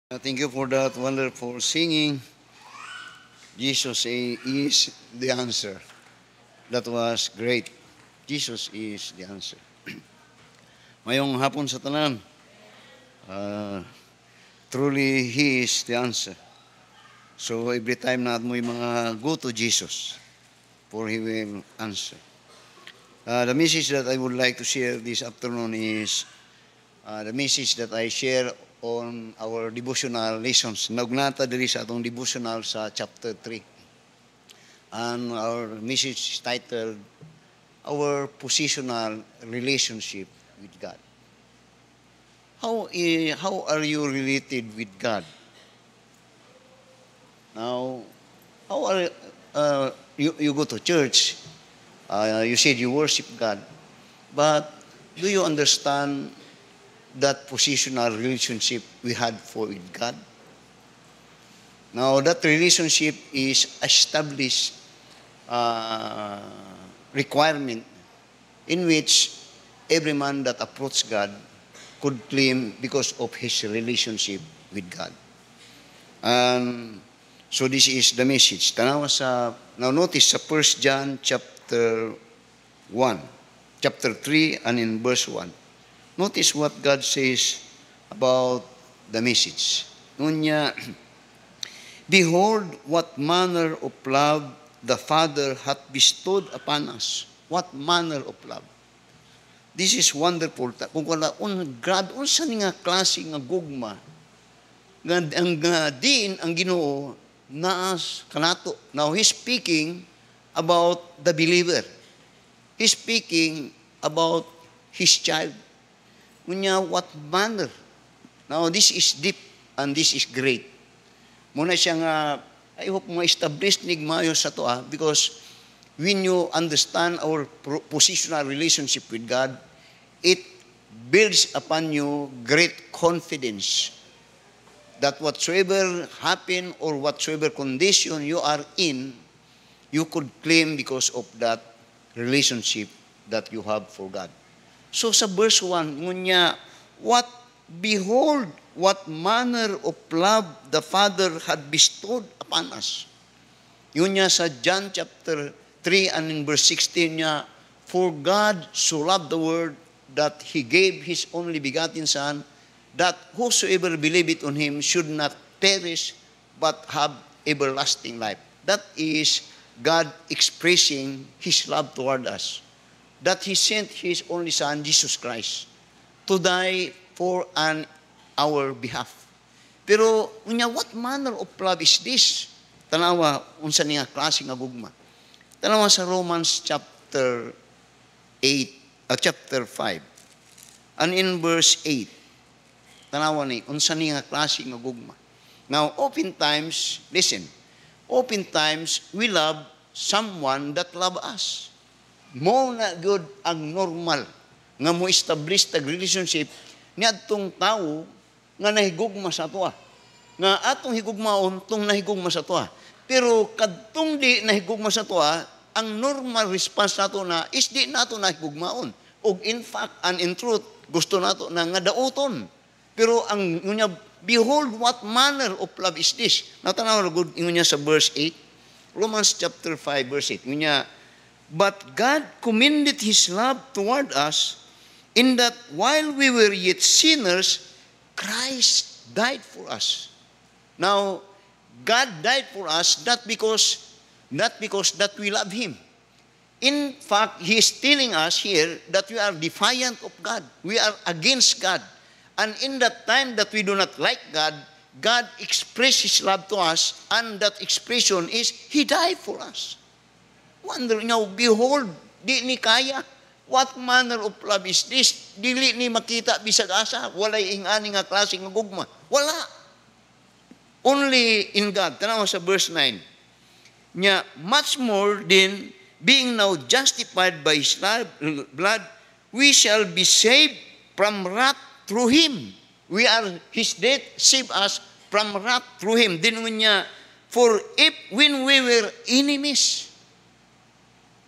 Thank you for that wonderful singing. Jesus is the answer. That was great. Jesus is the answer. Mayong hapon sa tanan. Truly, He is the answer. So every time na mo yung mga go to Jesus, for He will answer. The message that I would like to share this afternoon is the message that I share on our devotional lessons. Nagnata diri sa atong devotional sa chapter 3. And our message is titled, Our Positional Relationship with God. How are you related with God? Now, how are you go to church? You said you worship God, but do you understand that positional relationship we had with God? Now, that relationship is established requirement in which every man that approached God could claim because of his relationship with God. And so this is the message. Now notice sa 1 John chapter 1, chapter 3 and in verse 1. Notice what God says about the message. Nunya, behold, what manner of love the Father hath bestowed upon us. What manner of love? This is wonderful. Kung grabe, unsa ni nga klase nga gugma, nga diin ang Ginoo naas kanato. Now, He's speaking about the believer. He's speaking about His child. Kunya, what manner? Now, this is deep and this is great. Muna siya nga, I hope ma-establish nig mayo sa to because when you understand our positional relationship with God, it builds upon you great confidence that whatsoever happen or whatsoever condition you are in, you could claim because of that relationship that you have for God. So sa verse 1, ngunya, behold, what manner of love the Father had bestowed upon us. Yun niya sa John chapter 3 and in verse 16 niya, for God so loved the world that He gave His only begotten Son, that whosoever believeth on Him should not perish but have everlasting life. That is God expressing His love toward us. That He sent His only Son, Jesus Christ, to die for our behalf. Pero, what manner of love is this? Tanawa, unsa niya klase nga gugma. Tanawa sa Romans chapter 5. And in verse 8, tanawa ni, unsa niya klase nga gugma. Now, oftentimes, listen, oftentimes, we love someone that love us. Mo na good ang normal nga mo establish tag relationship niadtong tao nga nahigugma sa ato. Nga atong higugmaon tong nahigugma sa ato. Pero kadtong di nahigugma sa ato, ang normal response nato na is di nato nahigugmaon. Og in fact and in truth gusto nato na nga dauton. Pero ang ngunya, behold what manner of love is this. Natanaw ra gud ngunya sa verse 8. Romans chapter 5 verse 8. Ngunya, but God commended His love toward us in that while we were yet sinners, Christ died for us. Now, God died for us not because that we love Him. In fact, He is telling us here that we are defiant of God. We are against God. And in that time that we do not like God, God expressed His love to us, and that expression is He died for us. Wonder, behold, di ni kaya. What manner of love is this? Dili ni makita bisag asa. Walay ingani nga klase nga gugma. Wala. Only in God. Tanaw sa verse 9. Nya, much more than being now justified by His blood, we shall be saved from wrath through Him. We are His death save us from wrath through Him. Din niya, for if when we were enemies,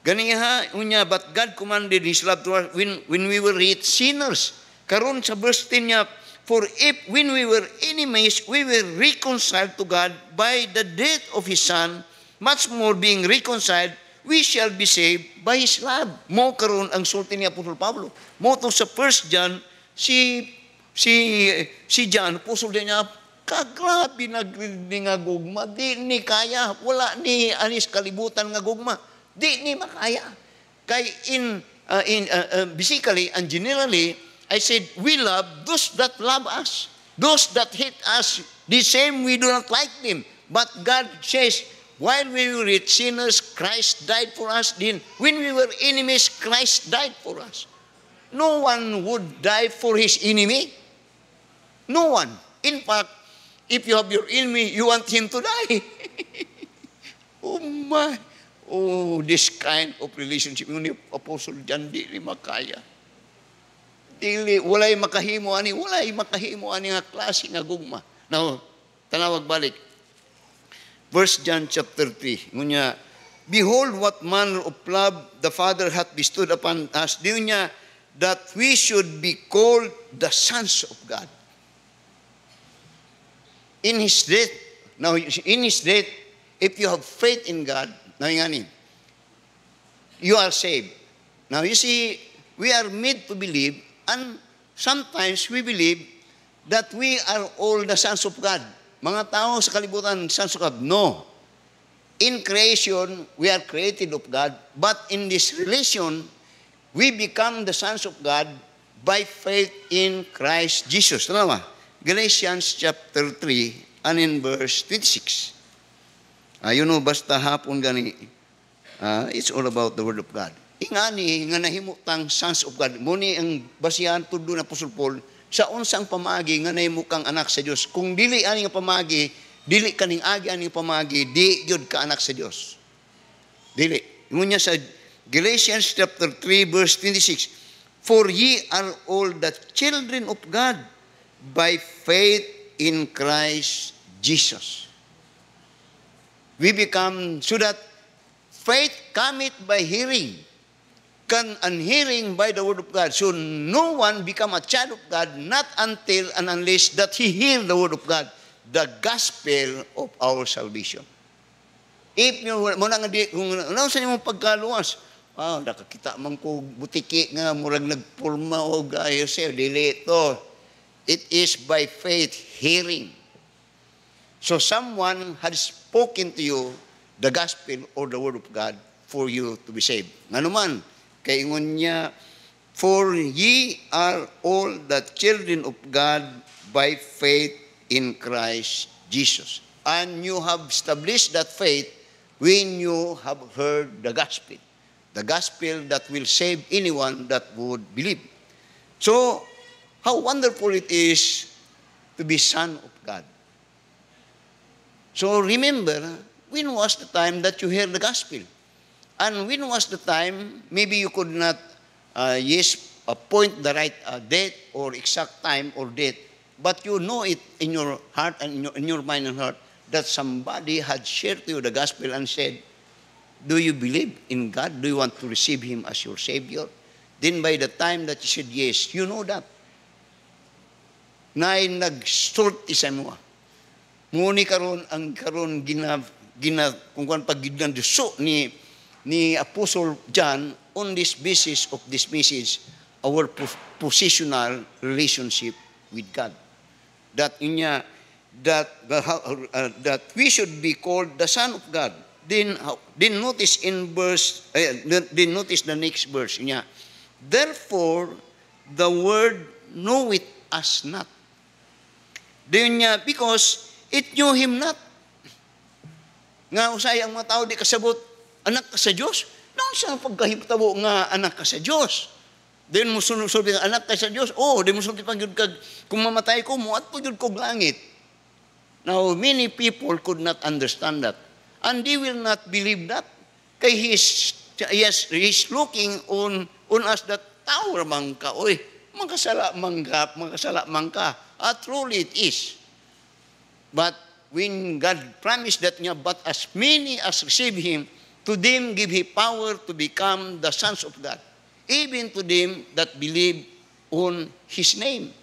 ganiha, but God commanded His love to us when we were yet sinners. Karon sa verse 10 niya, For if when we were enemies, we were reconciled to God by the death of His Son, much more being reconciled, we shall be saved by His love. Mo karon ang sulti ni Apostol Pablo. Mo to sa 1 John, si John, pusol din niya, kagrabe nagrinig nga gugma, di ni kaya, wala ni anis kalibutan nga gugma, di ni makaya. Kay basically and generally, I said, we love those that love us. Those that hate us, the same we do not like them. But God says, while we were yet sinners, Christ died for us. Then, when we were enemies, Christ died for us. No one would die for his enemy. No one. In fact, if you have your enemy, you want him to die. Oh my. Oh, this kind of relationship. Yung ni Apostle John, di makaya. Dili, walay makahimo ani nga klase nga gugma. Now, tanawag balik. 1 John chapter 3. Ngunya, behold what manner of love the Father hath bestowed upon us. Di niya, that we should be called the sons of God. In His death, now in His death, if you have faith in God, now you are saved. Now you see, we are made to believe, and sometimes we believe that we are all the sons of God. Mga tao sa kalibutan, sons of God. No. In creation, we are created of God, but in this relation, we become the sons of God by faith in Christ Jesus. Tama? Galatians chapter 3 and in verse 26. Basta hapon gani, it's all about the Word of God. Ingani, nga nahimutang sons of God. Muni ang basihan tudo na Apostol Paul, sa unsang pamagi nga nahimukang anak sa Dios. Kung dili ani nga pamagi, dili kaning agi ani nga pamagi, di gyud ka anak sa Dios. Dili. Ngunya sa Galatians chapter 3 verse 26, for ye are all the children of God by faith in Christ Jesus. We become, so that faith cometh by hearing, and hearing by the word of God. So no one become a child of God not until and unless that he hear the word of God, the gospel of our salvation. If you muna nga di, kung ano sa imong pagkaluwas, nakakita man ko butiki nga murag nagpurma o gayo siya, dili ito. It is by faith hearing. So someone had spoken to you the gospel or the word of God for you to be saved. Nga naman, kay ingon niya, for ye are all the children of God by faith in Christ Jesus. And you have established that faith when you have heard the gospel that will save anyone that would believe. So, how wonderful it is to be son of God. So remember, when was the time that you heard the gospel? And when was the time, maybe you could not, point the right date or exact time or date, but you know it in your heart and in your mind and heart that somebody had shared to you the gospel and said, do you believe in God? Do you want to receive Him as your Savior? Then by the time that you said yes, you know that. Na nag-sort isa mo. Muni karon ang karon kung kan paggidan so ni Apostle John on this basis of this message, our positional relationship with God. That we should be called the Son of God. Then notice the next verse niya. Therefore the word knoweth us not. Then niya, because it knew him not. Nga usay ang mga tao di kasabot, anak ka sa Diyos. Noon siya pagkahitabo nga anak ka sa Diyos. Then mo sunod anak ka sa Diyos. Then mo sunod pag kung mamatay ko mo, at pag kog langit. Now, many people could not understand that. And they will not believe that. Kay he's looking on us that tao ramang ka. Oy, magkasala man ka. Truly it is. But when God promised that niya, but as many as receive Him, to them give He power to become the sons of God, even to them that believe on His name.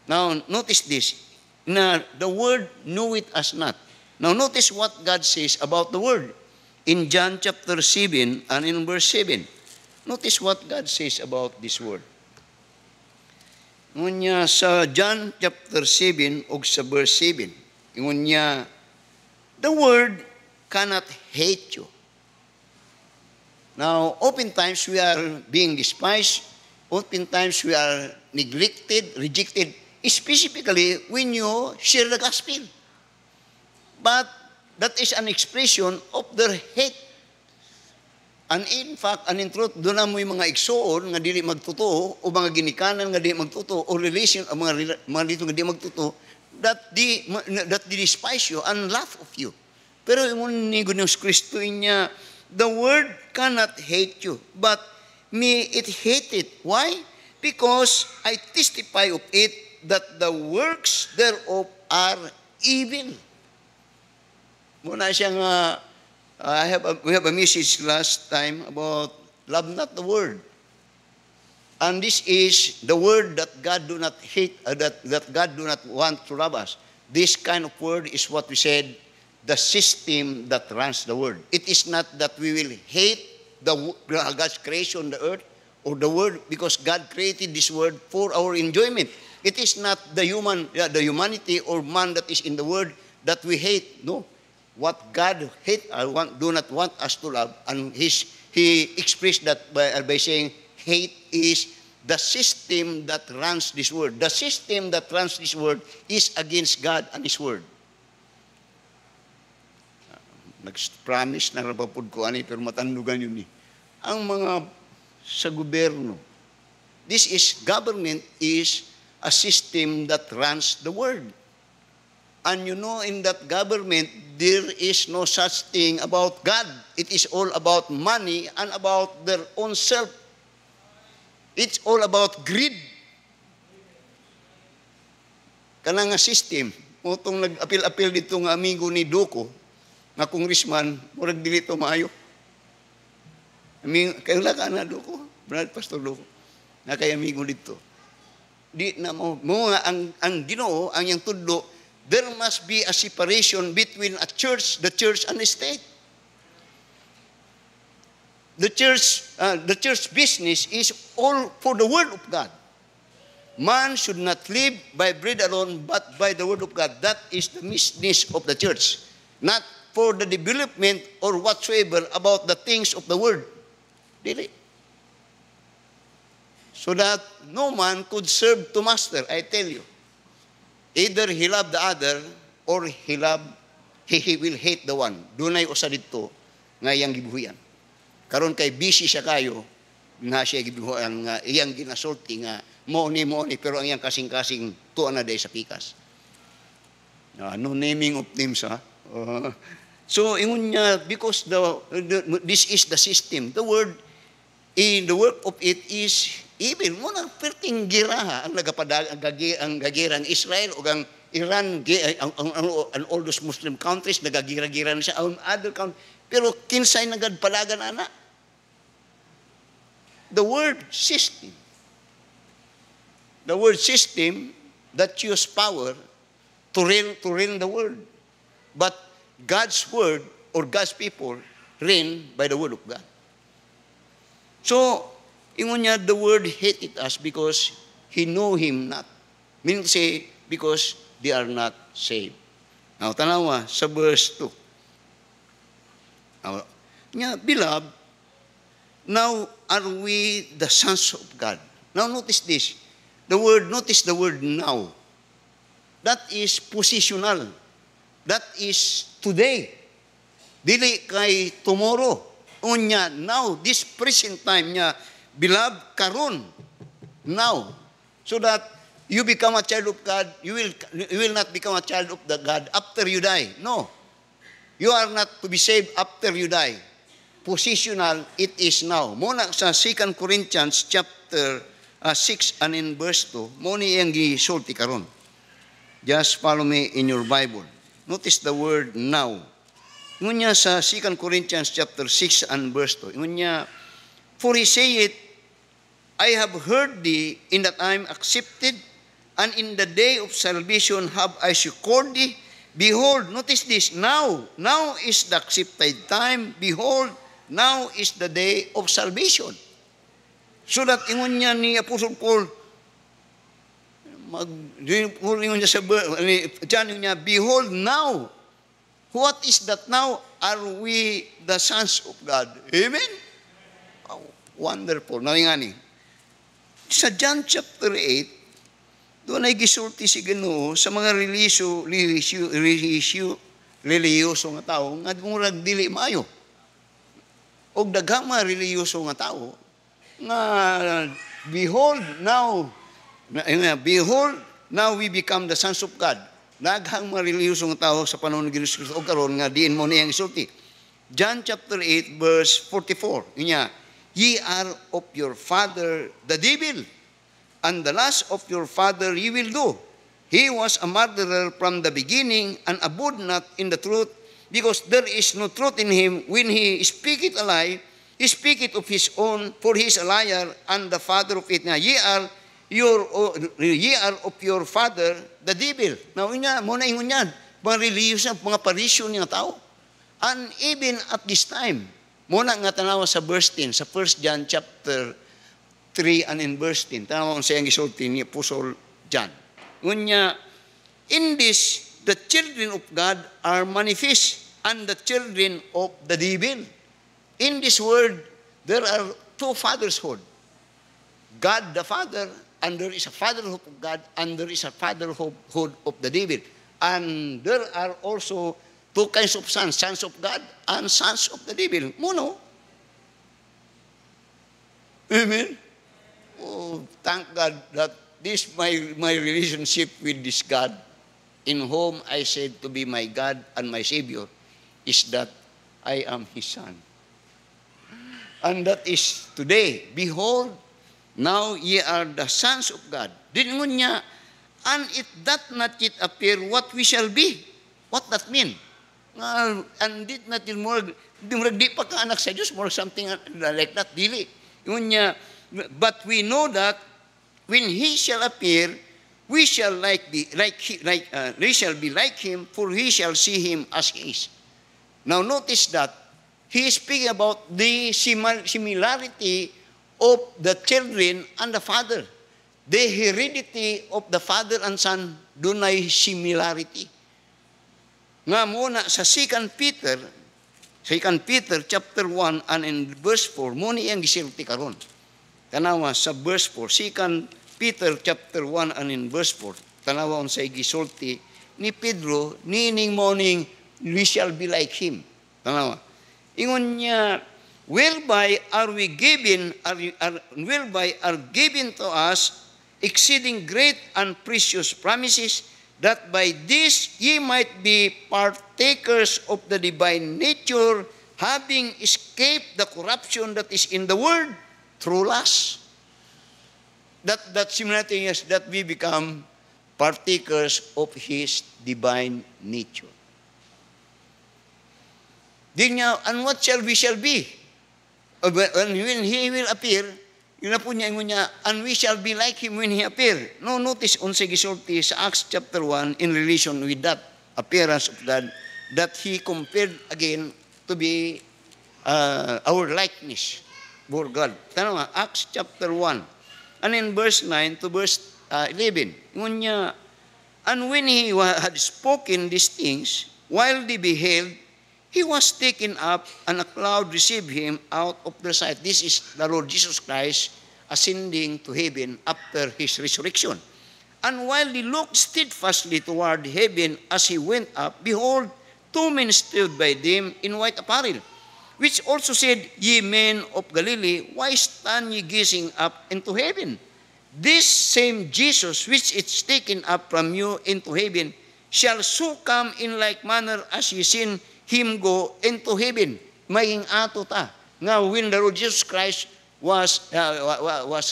Now, notice this. Na the word knoweth us not. Now, notice what God says about the word. In John chapter 7 and in verse 7. Notice what God says about this word. Ngunya sa John chapter 7 o sa verse 7. Ngunya, the word cannot hate you. Now, oftentimes we are being despised. Oftentimes we are neglected, rejected, specifically when you share the gospel. But that is an expression of their hate. And in fact, and in truth, doon na mo yung mga igsoon nga dili magtotoo o mga ginikanan nga dili magtotoo o relation o mga dito nga dili magtotoo that they despise you and laugh of you. Pero yung ni Ginoong Kristo niya, the word cannot hate you, but me it hate it. Why? Because I testify of it that the works thereof are evil. Muna siyang we have a message last time about love not the word. And this is the word that God do not hate, that God do not want to love us. This kind of word is what we said, the system that runs the world. It is not that we will hate God's creation, the earth, or the world, because God created this world for our enjoyment. It is not the humanity or man that is in the world that we hate. No. What God do not want us to love, and He expressed that by saying, hate is the system that runs this world. The system that runs this world is against God and His word. Nag-promise na rapapod ko ani, pero matandugan yun eh. Ang mga sa gobyerno, government is a system that runs the world. And you know, in that government, there is no such thing about God. It is all about money and about their own self. It's all about greed. Kana nga system, utong nag-apil-apil dito nga amigo ni Duco, nga congressman, murag dili to maayo. Kayo lang ka na, Duco, Brad Pastor Duco, na kay amigo dito. Di na mo nga ang Ginoo, ang yang tudlo, there must be a separation between the church and the state. The church business is all for the word of God. Man should not live by bread alone, but by the word of God. That is the business of the church. Not for the development or whatsoever about the things of the word. Dili. So that no man could serve two masters, I tell you. Either he love the other or he will hate the one. Dunay usa dito nga iyang gibuhian. Karon kay busy siya kayo nga siya gibuhian nga iyang ginasulti nga mo ni pero ang iyang kasing-kasing tuan na day sa pikas. No naming of names ha. So ingon niya because this is the system. The word in the work of it is evil. Mo na perting giraha ang nagapadag ang gagirang Israel o ang Iran and all those Muslim countries nagagira-gira na siya on other countries. Pero kinsay nagadpalagan ana? The word system. The word system that use power to reign the world. But God's word or God's people reign by the word of God. So, ingon niya, the word hated us because he know him not. Meaning to say, because they are not saved. Now, tanawa, sa verse 2. Now, beloved, now are we the sons of God. Now, notice this. Notice the word now. That is positional. That is today. Dili kay tomorrow. Unya, now, this present time niya, beloved, karon, now, so that you become a child of God, you will not become a child of the God after you die. No. You are not to be saved after you die. Positional, it is now. Muna sa 2 Corinthians chapter 6 and in verse 2, muna iyang gisulti karon. Just follow me in your Bible. Notice the word now. Ingon niya sa 2 Corinthians chapter 6 and verse 2. Ingon niya, for he saith, I have heard thee in that I am accepted, and in the day of salvation have I secured thee. Behold, notice this, now is the accepted time. Behold, now is the day of salvation. So that ingon niya ni Apostle Paul, ingon niya sa John niya, behold now. What is that now? Are we the sons of God? Amen? Oh, wonderful. Nawingani. Sa John chapter 8, doon ay gisulti si Ginoo sa mga reliyoso nga tao nga murag dili maayo. Og daghang mga reliyoso nga tao nga behold now we become the sons of God. Daghang mga reliyoso nga tao sa panahon ni Kristo og karon nga diin mo niyang isulti. John chapter 8 verse 44. Inya, ye are of your father the devil, and the lust of your father ye will do. He was a murderer from the beginning, and abode not in the truth, because there is no truth in him. When he speaketh a lie, he speaketh of his own, for he is a liar, and the father of it. Now, ye are of your father the devil. Now, muna ingon yan, mga religious, mga parisyon nga tao. And even at this time, muna nga tanawa sa verse 10, sa 1 John chapter 3 and in verse 10, tanawa kung sayang isulti ni Apostle John. Ngunya, in this, the children of God are manifest, and the children of the devil. In this world, there are two fatherhood. God the Father, and there is a fatherhood of God, and there is a fatherhood of the devil. And there are also two kinds of sons, sons of God and sons of the devil. Muno. Amen? Oh, thank God that this my relationship with this God, in whom I said to be my God and my Savior, is that I am His Son. And that is today. Behold, now ye are the sons of God. Dinungon niya, and it doth not yet appear what we shall be. What that mean? And did not more, di pa ka anak sa Diyos, more something like that, dili. Yun niya, but we know that when He shall appear, we shall we shall be like Him, for we shall see Him as He is. Now notice that He is speaking about the similarity of the children and the father. The heredity of the father and son, doon ay similarity. Nga muna sa 2 Peter chapter 1 and in verse 4, muna iyang gisilti karon. Tanawa sa verse 4, 2 Peter chapter 1 and in verse 4, tanawa on sa gisulti ni Pedro, nining morning, we shall be like him. Tanawa. Ingon niya, whereby are given to us exceeding great and precious promises, that by this ye might be partakers of the divine nature, having escaped the corruption that is in the world through lust. That similarity is that we become partakers of His divine nature. Din niya, and what shall we shall be? When He will appear, yun na po niya, and we shall be like Him when He appear. No, notice on sa gisulti sa Acts chapter 1 in relation with that appearance of God, that He compared again to be our likeness for God. Tanong nga, Acts chapter 1, and in verse 9 to verse 11, yun niya, and when He had spoken these things, while they beheld, He was taken up, and a cloud received Him out of their sight. This is the Lord Jesus Christ ascending to heaven after His resurrection. And while they looked steadfastly toward heaven as He went up, behold, two men stood by them in white apparel, which also said, Ye men of Galilee, why stand ye gazing up into heaven? This same Jesus, which is taken up from you into heaven, shall so come in like manner as ye seen Him go into heaven. Maging ato ta. Nga, when the Lord Jesus Christ was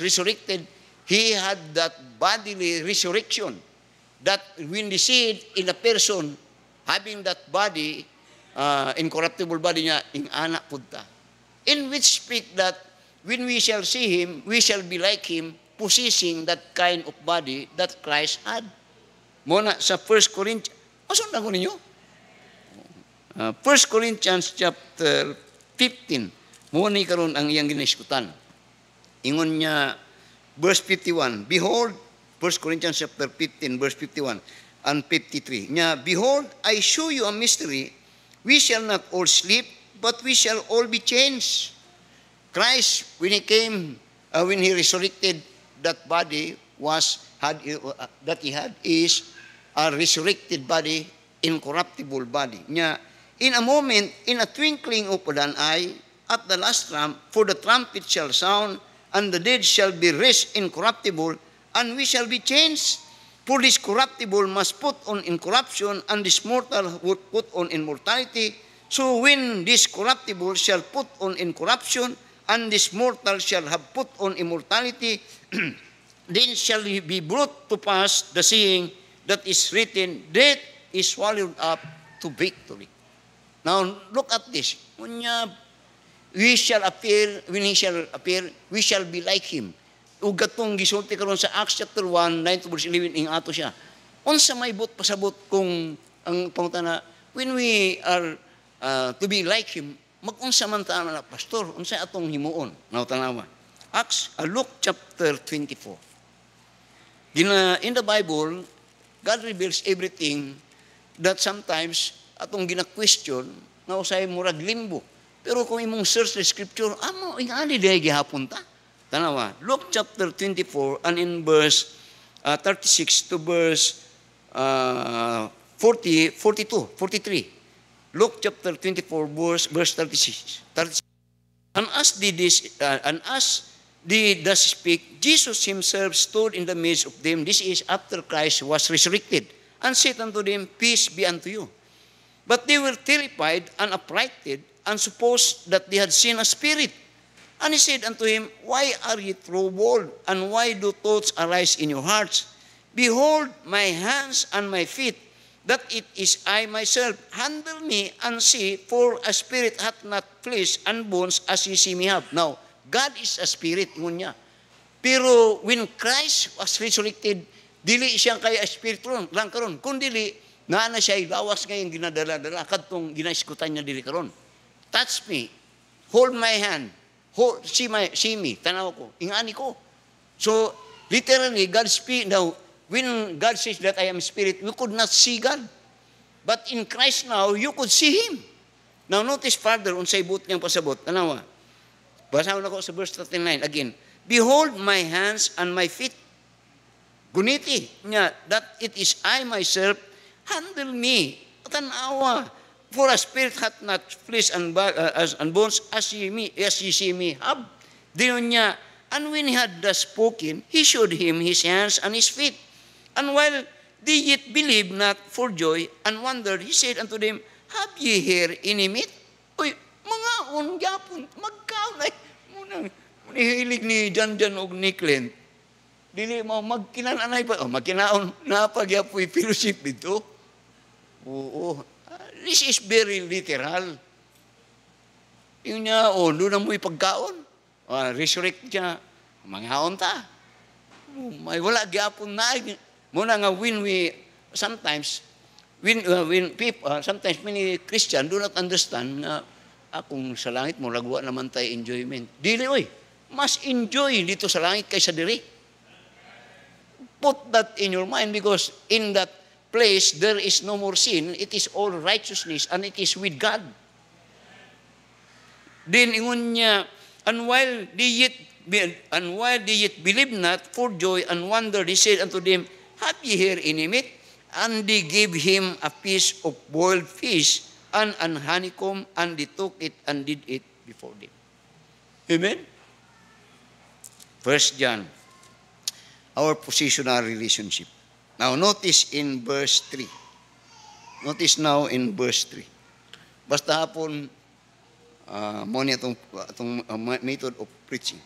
resurrected, He had that bodily resurrection. That when they see it in a person, having that body, incorruptible body niya, ing anak punta. In which speak that when we shall see Him, we shall be like Him, possessing that kind of body that Christ had. Muna sa 1 Corinthians, masundan ko ninyo? 1 Corinthians chapter 15, muna karon ang iyang giniskutan. Ingon niya, verse 51, behold, 1 Corinthians chapter 15, verse 51 and 53. Niya, behold, I show you a mystery. We shall not all sleep, but we shall all be changed. Christ, when He came, when He resurrected, that body that He had is a resurrected body, incorruptible body. Niya, in a moment, in a twinkling of an eye, at the last trump, for the trumpet shall sound, and the dead shall be raised incorruptible, and we shall be changed. For this corruptible must put on incorruption, and this mortal would put on immortality. So when this corruptible shall put on incorruption, and this mortal shall have put on immortality, then shall be brought to pass the saying that is written, death is swallowed up to victory. Now, look at this. When we shall appear, when He shall appear, we shall be like Him. Ug gatong gisulti karon sa Acts chapter 1, 9-11, ing ato siya. Unsa may but pasabot kung ang pangutana, when we are to be like Him, mag-unsa man ta na pastor, unsa atong himuon? Now tanawa. Luke chapter 24. In the Bible, God reveals everything that sometimes atong gina-question na usay murag limbo. Pero kung imong search the scripture, amo ingali diay gihapon ta. Tanawa, Luke chapter 24 and in verse 36 to verse 42, 43. Luke chapter 24 verse 36. And as they thus speak, Jesus Himself stood in the midst of them. This is after Christ was resurrected, and said unto them, peace be unto you. But they were terrified and affrighted, and supposed that they had seen a spirit. And He said unto him, why are ye troubled, and why do thoughts arise in your hearts? Behold my hands and my feet, that it is I myself. Handle me and see, for a spirit hath not flesh and bones as ye see me have. Now, God is a spirit, ngun niya. Pero when Christ was resurrected, dili siya kay a spirit lang karon. Kung dili, na siya lawas ngayong ginadala-dala, kadtong ginaiskutan niya dili karon. Touch me, hold my hand, see me, tanaw ko, ingani ko. So, literally, God speak, now, when God says that I am spirit, we could not see God. But in Christ now, you could see Him. Now, notice further, unsay but niyang pasabot, tanawa. Basahin ako sa verse 39, again. Behold my hands and my feet. Guniti niya, that it is I myself, handle me, tanawa. For a spirit hath not flesh and bones as ye see me have. Diyon niya, and when He had thus spoken, He showed him His hands and His feet. And while they yet believed not for joy and wondered, He said unto them, have ye here any meat? Uy, mga ungyapon, magkaon ay, munang hilig ni Jan og ni Clint. Dili mo magkinananay pa, magkinaon na pagyapoy fellowship dito. Oo. This is very literal. Yung niya, doon na mo ipagkaon. Resurrect niya, manghaon ta. May wala gyapon na. Muna nga when we, sometimes, when people, sometimes many Christian do not understand na akong sa langit mo, lagwa naman tayo enjoyment. Dili, oy, mas enjoy dito sa langit kaysa diri. Put that in your mind because in that place, there is no more sin, it is all righteousness, and it is with God. Then, ingon niya, and while they yet believe not for joy and wonder, He said unto them, have ye here any meat? And they gave Him a piece of boiled fish and an honeycomb, and they took it and did it before them. Amen? 1 John, our positional relationship. Now, notice in verse 3. Notice now in verse 3. Basta hapon, mo niya itong method of preaching.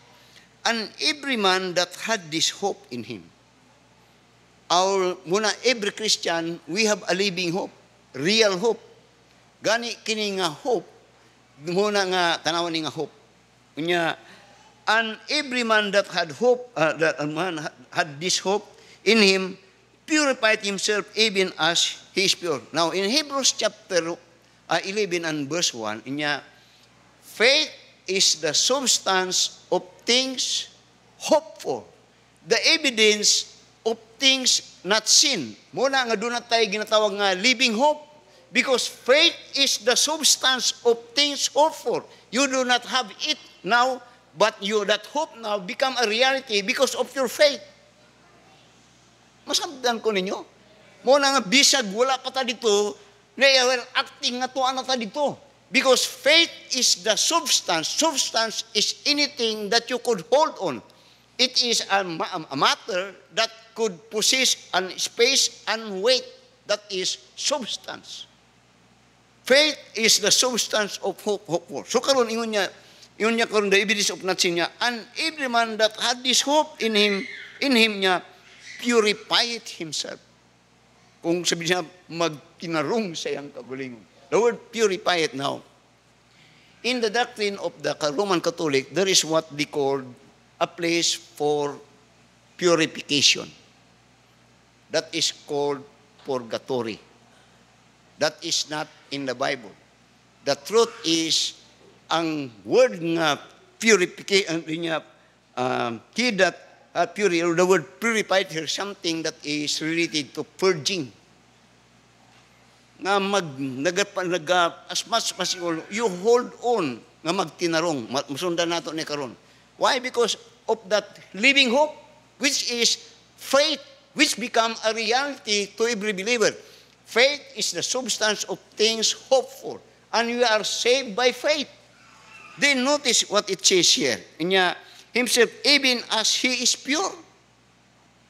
And every man that had this hope in him. Every Christian, we have a living hope. Real hope. Gani kini nga hope. Muna nga, tanawan ni nga hope. Kunya, And every man that had hope, that a man had this hope in him, purified himself even as he is pure. Now, in Hebrews chapter 11 and verse 1, inya, faith is the substance of things hoped for, the evidence of things not seen. Muna nga doon na tayo ginatawag nga living hope, because faith is the substance of things hoped for. You do not have it now, but that hope now become a reality because of your faith. Masabdan ko ninyo. Muna nga bisag wala pa ta dito, na acting nga to ano ta dito. Because faith is the substance. Substance is anything that you could hold on. It is a matter that could possess an space and weight. That is substance. Faith is the substance of hope. So karon ingon niya karon the evidence of nothing niya. And every man that had this hope in him niya, purified himself. Kung sabi niya, magtinarong sa iyang kagalingon. The word purify it now. In the doctrine of the Roman Catholic, there is what they call a place for purification. That is called purgatory. That is not in the Bible. The truth is, ang word nga purification, he that the word purified here, something that is related to purging. Nga as much as possible, you hold on nga magtinarong. Masundan nato ni karon. Why? Because of that living hope, which is faith, which become a reality to every believer. Faith is the substance of things hoped for, and we are saved by faith. Then notice what it says here. Himself, even as he is pure.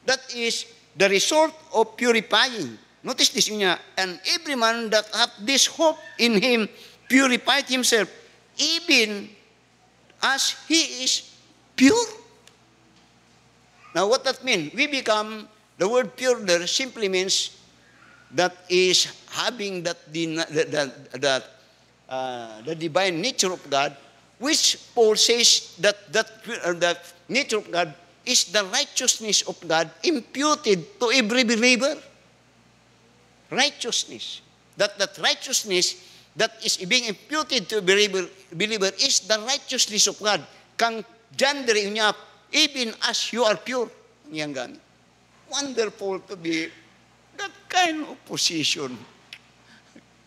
That is the result of purifying. Notice this niya, and every man that hath this hope in him purified himself, even as he is pure. Now what that means? We become, the word pure there simply means that is having the divine nature of God, which Paul says that the nature of God is the righteousness of God imputed to every believer. Righteousness. That righteousness that is being imputed to every believer is the righteousness of God. Kang gender niya, even as you are pure. Niyang gamit. Wonderful to be that kind of position.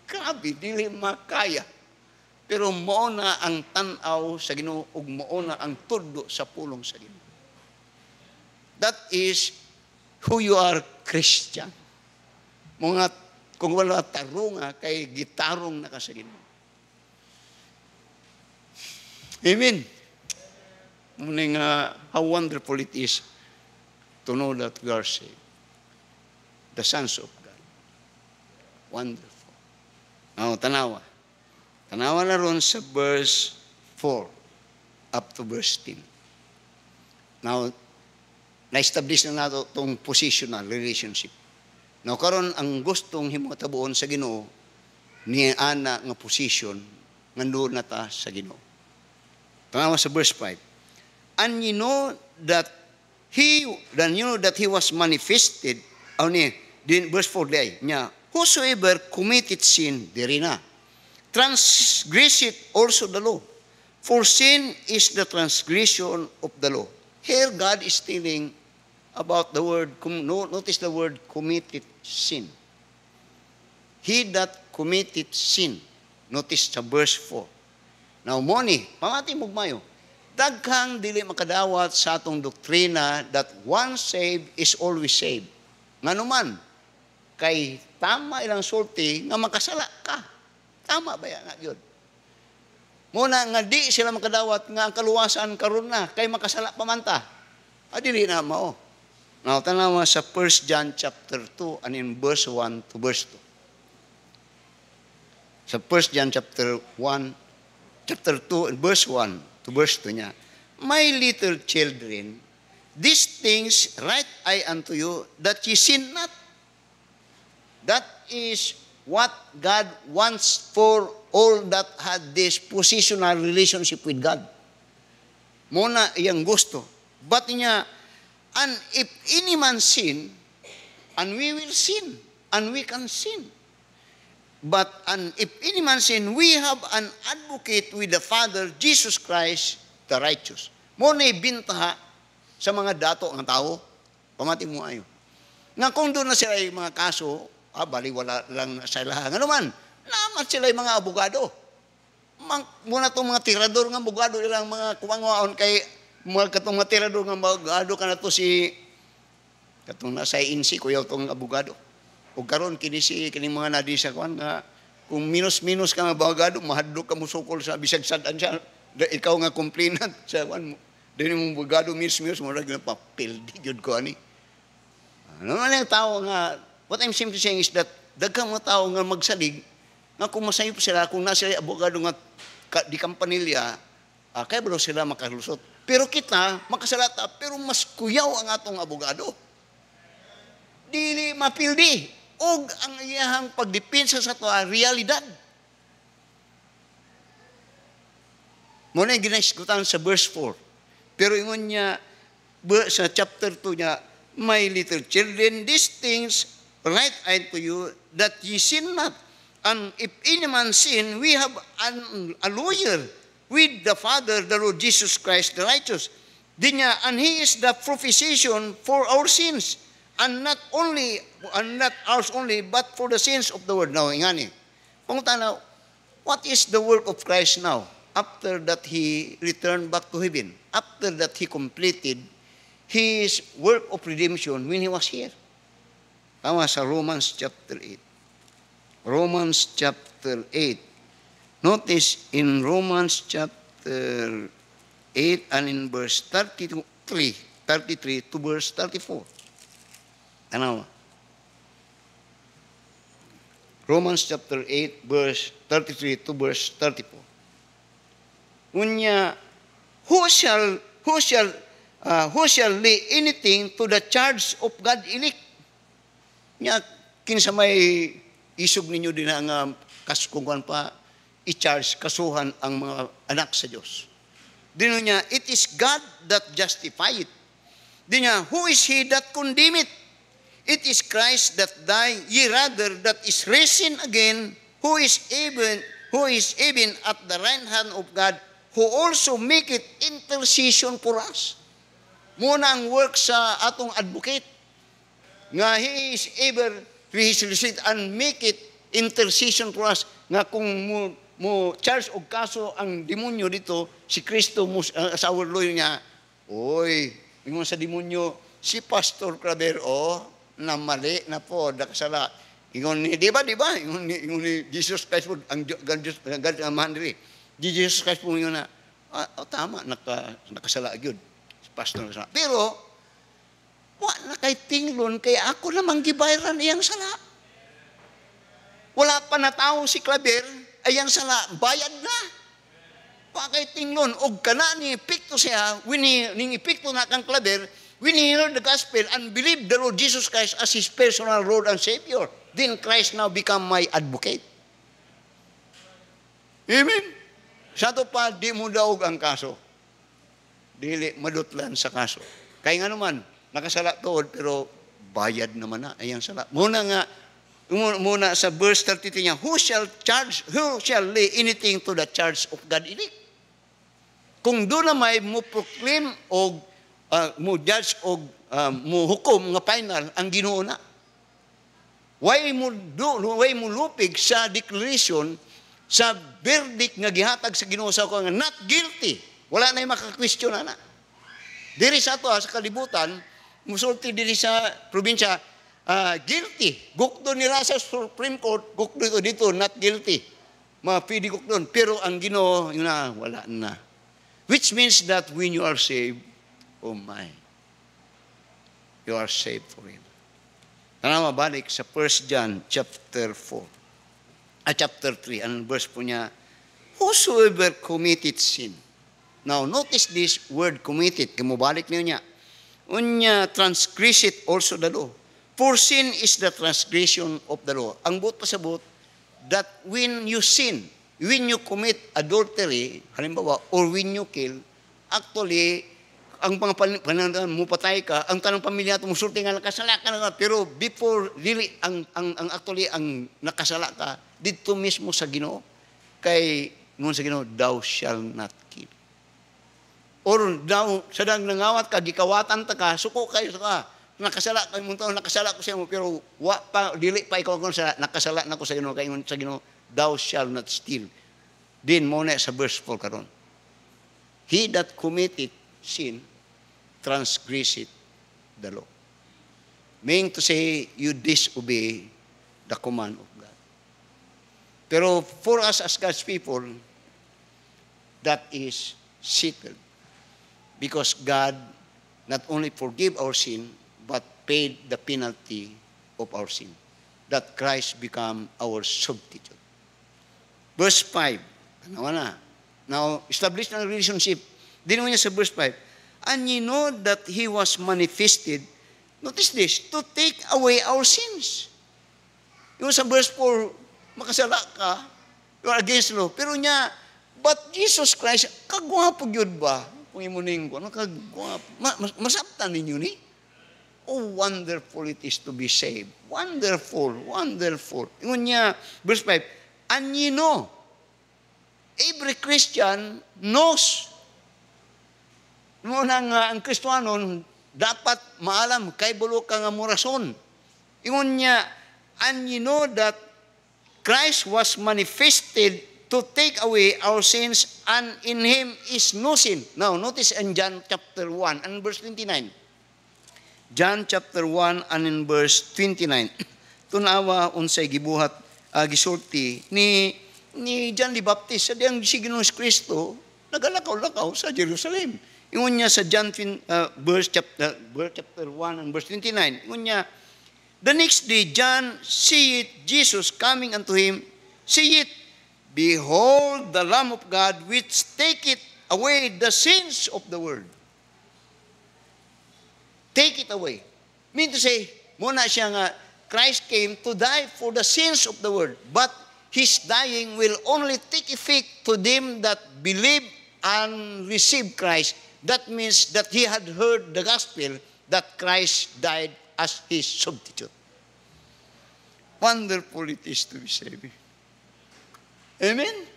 Grabe, dili makaya. Pero mauna ang tanaw sa Ginoo ug mauna ang tudlo sa pulong sa Ginoo. That is who you are, Christian. Mga kung wala tarunga kay gitarong na ka sa Ginoo. Amen. Muning how wonderful it is to know that we are saved. The sons of God. Wonderful. Now, tanawa. Tanawa na ron sa verse 4 up to verse 10. Now, na-establish na nato itong positional relationship. Now, karon ang gustong himutabuon sa Ginoo ni ana nga position nga doon na ta sa Ginoo. Tanawa sa verse 5. And you know that he was manifested, din verse 4 day niya, whosoever committed sin, diri na, transgresseth also the law. For sin is the transgression of the law. Here God is telling about the word, notice the word committed sin. He that committed sin. Notice sa verse 4. Now, moni, pamati mo mayo. Daghang dili makadawat sa atong doktrina that once saved is always saved. Nga naman, kay tama ilang sulti nga makasala ka. Tama ba yan? Yun. Muna nga di sila makadawat nga ang kaluwasan karon na kay makasala pamanta. Dili na mao. Now, tanawa sa 1 John chapter 2 and in verse 1 to verse 2. Sa 1 John chapter 2 and verse 1 to verse 2 niya, my little children, these things write I unto you, that ye sin not. That is what God wants for all that had this positional relationship with God. Muna iyang gusto. But niya, and if any man sin, and we will sin, and we can sin. But and if any man sin, we have an advocate with the Father, Jesus Christ, the righteous. Muna ibintaha sa mga dato ang tao, pamati mo ayo. Nga kung doon na sila yung mga kaso, baliwala lang sa ilaha. Nga naman, naman sila yung mga abogado. Muna itong mga tirador ng abogado, ilang mga kumanguaon kay katong mga tirador ng abogado ka na to si katong nasa INC, kuya itong abogado. O karon kini mga nadi sa kuan nga, kung minus-minus ka ng abogado, mahadlok ka mo sukol sa bisag sadan siya, ikaw nga complainant sa kuan mo. Dili mong abogado, minus-minus, marag na papel, di yun ko ani. Ano man yung tao nga, what I'm simply saying is that daghang mga tao nga magsalig, nga kung masayop sila, kung nasa abogado nga di kampanilya, kaya ba sila makalusot? Pero kita, makasalata, pero mas kuyaw ang atong abogado. Dili mapildi. Og ang iyahang pagdepensa sa ito, realidad. Muna yung ginaisgutan sa verse 4. Pero ingon niya, sa chapter 2 niya, my little children, these things write I to you, that ye sin not. And if any man sin, we have a lawyer with the Father, the Lord Jesus Christ, the righteous. Di niya, and He is the propitiation for our sins, and not ours only, but for the sins of the world. Now, ingani, pungutan na, what is the work of Christ now? After that He returned back to heaven, after that He completed His work of redemption when He was here. Tama sa Romans chapter 8. Romans chapter 8. Notice in Romans chapter 8 and in verse 33 to verse 34. Tanawa. Romans chapter 8 verse 33 to verse 34. Unya, who shall lay anything to the charge of God elect? Nya kinsa may isog ninyo din ang kaskungan pa i-charge kasuhan ang mga anak sa Dios. Dino niya, it is God that justify it. Dino niya, who is he that condemn it? It is Christ that died, ye rather that is risen again, who is even at the right hand of God, who also make it intercession for us. Muna ang work sa atong advocate. Nga he is able to receive and make it intercession for us. Nga kung mo charge og kaso ang demonyo dito, si Kristo sa our lawyer niya, oy, ingon sa demonyo, si Pastor Claver, na mali na po, nakasala. Ingon ni, di ba? Ingon ni Jesus Christ po, ang God amahan diri. Jesus Christ po yun na, tama, nakasala yun. Si Pastor nakasala. Pero, wala kay tinglon, kaya ako namang gibayran iyang sala. Wala pa na tao si Claver, ayang sala, bayad na. Pakay tinglon, og kana ni epekto siya, ning epekto na kang Claver, when he heard the gospel and believed the Lord Jesus Christ as his personal Lord and Savior, then Christ now become my advocate. Amen? Sa to pa, di mo daog ang kaso. Dili, madutlan sa kaso. Kaya nga naman, nakasala tood, pero bayad naman na, ayang sala. Muna sa verse 33 niya, who shall lay anything to the charge of God elect? Kung doon na may mo proclaim o mo judge o mo hukom nga final ang Ginoo na. Why mo lupig sa declaration sa verdict nga gihatag sa Ginoo sa nga not guilty. Wala na maka-question na. Diri sa ato sa kalibutan, musulti diri sa probinsya, guilty. Gukdo nila sa Supreme Court, gukdo dito, not guilty. Mapili gukdon. Pero ang Ginoo, yun na, wala na. Which means that when you are saved, oh my, you are saved forever. Tanaw mabalik sa 1 John chapter 4. Chapter 3, ang verse po niya, whosoever committed sin. Now, notice this word committed. Kumubalik niyo niya. Unya, transgress it also the law. For sin is the transgression of the law. Ang buot pasabot, that when you sin, when you commit adultery, halimbawa, or when you kill, Actually, ang mga pananaw mo patay ka, ang tanang pamilya mo sulti nga nakasala ka na, pero before really ang actually ang nakasala ka dito mismo sa Ginoo kay ngon sa Ginoo, thou shall not kill. Or thou sa dang nangawat ka gikawatan ta ka, suko kayo ka. Nakasala kay mo nakasala ko sa imo pero wa pa dili pa ikaw kon sa nakasala na ko sa Ginoo kay ngon sa Ginoo, thou shall not steal. Din mo na sa verse 4 karon. He that committed sin transgressed the law. Meaning to say, you disobey the command of God. Pero for us as God's people, that is settled. Because God not only forgave our sin, but paid the penalty of our sin. That Christ become our substitute. Verse 5. Ano na? Now, establish na relationship. Dino niya sa verse 5. And ye know that He was manifested, notice this, to take away our sins. Yung sa verse 4, makasala ka, you are against law. Pero niya, but Jesus Christ, kagwapo yun ba? Kung imunin ko, kagwapo. Masaptan ninyo ni? Oh, wonderful it is to be saved. Wonderful, wonderful. Yung niya, verse 5, and ye know, every Christian knows. Ngunang ang Kristiyanon dapat maalam kay bulo ka nga murason. Ingon niya, and you know that Christ was manifested to take away our sins, and in Him is no sin. Now, notice in John chapter 1 and verse 29. John chapter 1 and in verse 29. Tunawa unsay gibuhat gisulti ni John the Baptist sa diyang si Ginoong Kristo nagalakaw-lakaw sa Jerusalem. Ingon niya sa John verse chapter 1 and verse 29. Ingon niya, the next day John seeth Jesus coming unto him, seeth, behold the Lamb of God which taketh away the sins of the world. Take it away. Mean to say, muna siya nga, Christ came to die for the sins of the world, but His dying will only take effect to them that believe and receive Christ. That means that he had heard the gospel that Christ died as his substitute. Wonderful it is to be saved. Amen?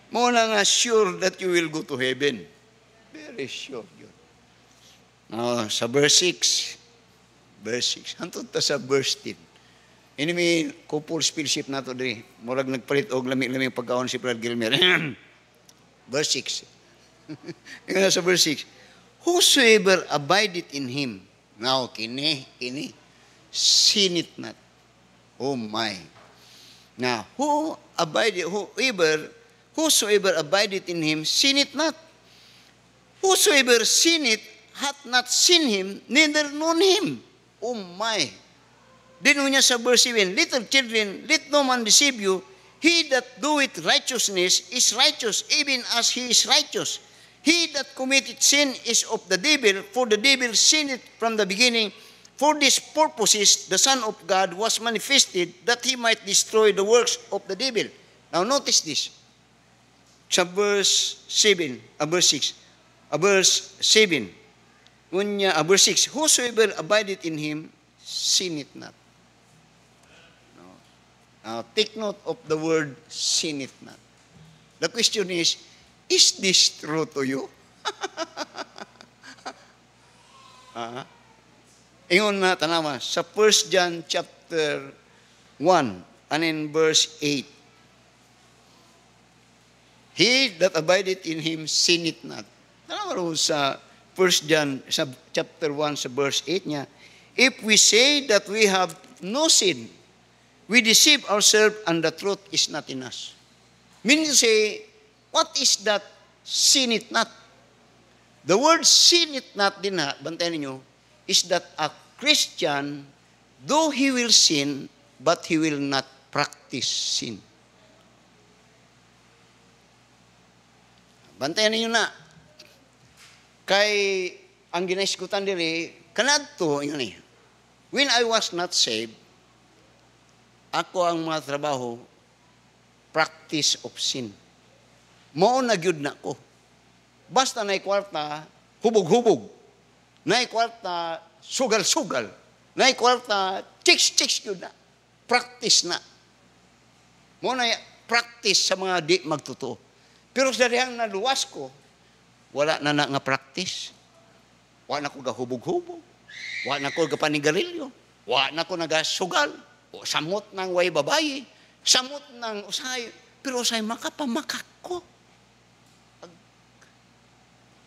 Muna nga sure that you will go to heaven. Very sure yun. Now, sa verse 6, hantod ta sa verse 10. Anyway, couple fellowship na to diri. Murag nagpalit og lami-lami pagkaon si Brad Gilmer. Verse 6. Sa verse 6, whosoever abideth in Him, now kini, sinit not. Oh my. Now, whosoever abideth in Him, sinit not. Whosoever sinneth hath not seen Him, neither known Him. Oh my. Dino niya sa verse 7, little children, let no man deceive you. He that doeth righteousness is righteous, even as he is righteous. He that committeth sin is of the devil, for the devil sinned from the beginning. For these purposes the Son of God was manifested, that He might destroy the works of the devil. Now notice this. Sa verse 7, verse 6, verse 7, verse 6, whosoever abideth in Him, sinneth not. Now, take note of the word sinneth not. The question is this true to you? Ingon na tanawa sa 1 John chapter 1 and in verse 8. He that abideth in Him sinneth not. Tanawa ro sa 1 John sa chapter 1 sa verse 8 niya, if we say that we have no sin, we deceive ourselves and the truth is not in us. Meaning to say, what is that sin it not? The word sin it not din ha, bantayan ninyo, is that a Christian, though he will sin, but he will not practice sin. Bantayan ninyo na. Kay, ang ginaiskutan diri, kanadto, yun eh. When I was not saved, ako ang mga trabaho, practice of sin. Mao na gyud na ko. basta na kwarta, hubog-hubog. Na kwarta, sugal-sugal. Na kwarta, chicks-chicks yun na. Practice na. Muna practice sa mga di magtotoo. Pero sa dihang naluwas ko, wala na nga practice. Wala na ko gahubog-hubog. Wala na ko gapanigarilyo. Wala na ko nagasugal. O samot ng way babayi. Samot ng usay. Pero usay makapamakak ko.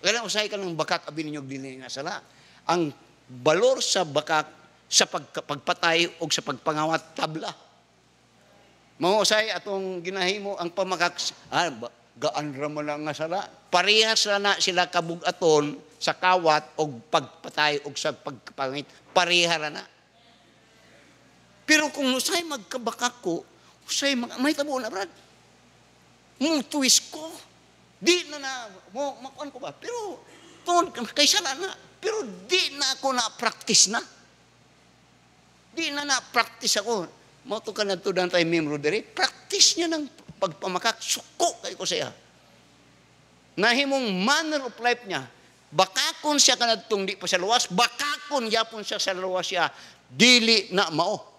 Kaya usay ka ng bakak abin ninyo dili nga sala. Ang balor sa bakak sa pagpatay o sa pagpangawat tabla. Mausay atong ginahimo ang pamakak gaan ra man lang nga sala. Parehas na sila kabugaton sa kawat o pagpatay o sa pagpangit. Pareha na. Pero kung usay magkabakak ko, usay may tabo na, brad. Twist ko. Di na makuan ko ba? Pero, kay sala na. Pero di na ako na-practice na. Di na na-practice ako. Mauto ka na ito dahil tayo membro dere. Practice niya ng pagpamakak. Suko kayo ko siya. Nahimong manner of life niya. Bakakon siya ka na itong di pa sa luwas. Bakakon yapon siya sa luwas siya. Dili na mao.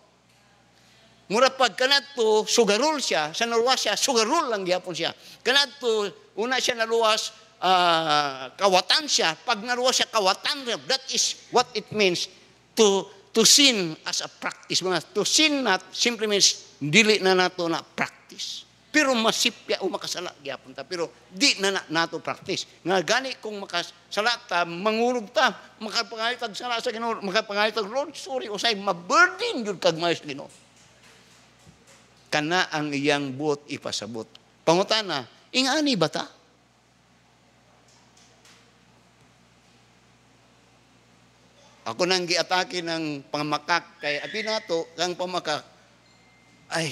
Mura pag kanato, sugarol siya. Sa naluwas siya, sugarol lang yapon siya. Kanato, una siya naluwas, kawatan siya. Pag naluwas siya, kawatan. That is what it means to sin as a practice. To sin not simply means dili na nato na practice. Pero masipya o makasala gyapon ta. Pero di na nato practice. Nga gani kung makasala ta, mangurog ta, makapangalitag sala sa Ginoo, makapangalitag Lord, sorry usay maburden jud kag maayos Ginoo. Kana ang iyang buot ipasabot. Pangutana, ingani ba ta? Ako nang giatake ng pamakak kay abi nato kang pamakak. Ay,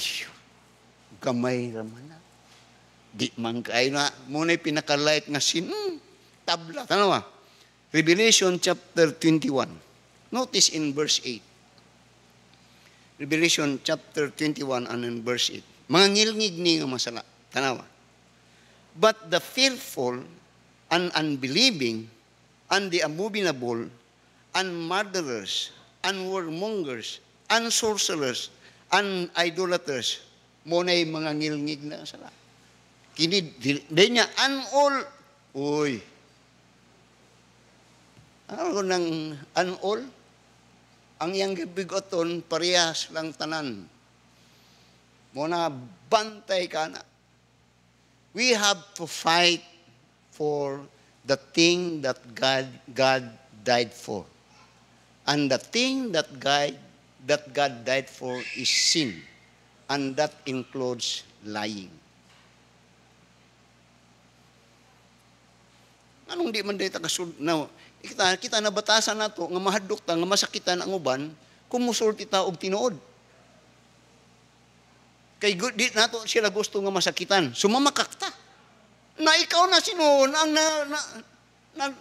gamay raman na. Di man kay na munay pinakalight nga sin tabla. Tanawa. Revelation chapter 21. Notice in verse 8. Revelation chapter 21 and in verse 8. Mga ngilngig ni nga masala. Tanawa. But the fearful and unbelieving and the abominable and murderers, and warmongers, and sorcerers, and idolaters, muna'y mga ngilngig na sala. Kini, di niya, and all, uy, ano nang and all? Ang iyang bigoton, parehas lang tanan. Muna, bantay ka na. We have to fight for the thing that God died for. And the thing that God died for is sin. And that includes lying. Anong di man dito kasulod? Now, kita nabatasan na to, nga mahadlok ta, nga masakitan ang uban, kumusulti ta og tinuod. Kay di nato sila gusto nga masakitan. Sumamakak ta. Na ikaw na sinuon ang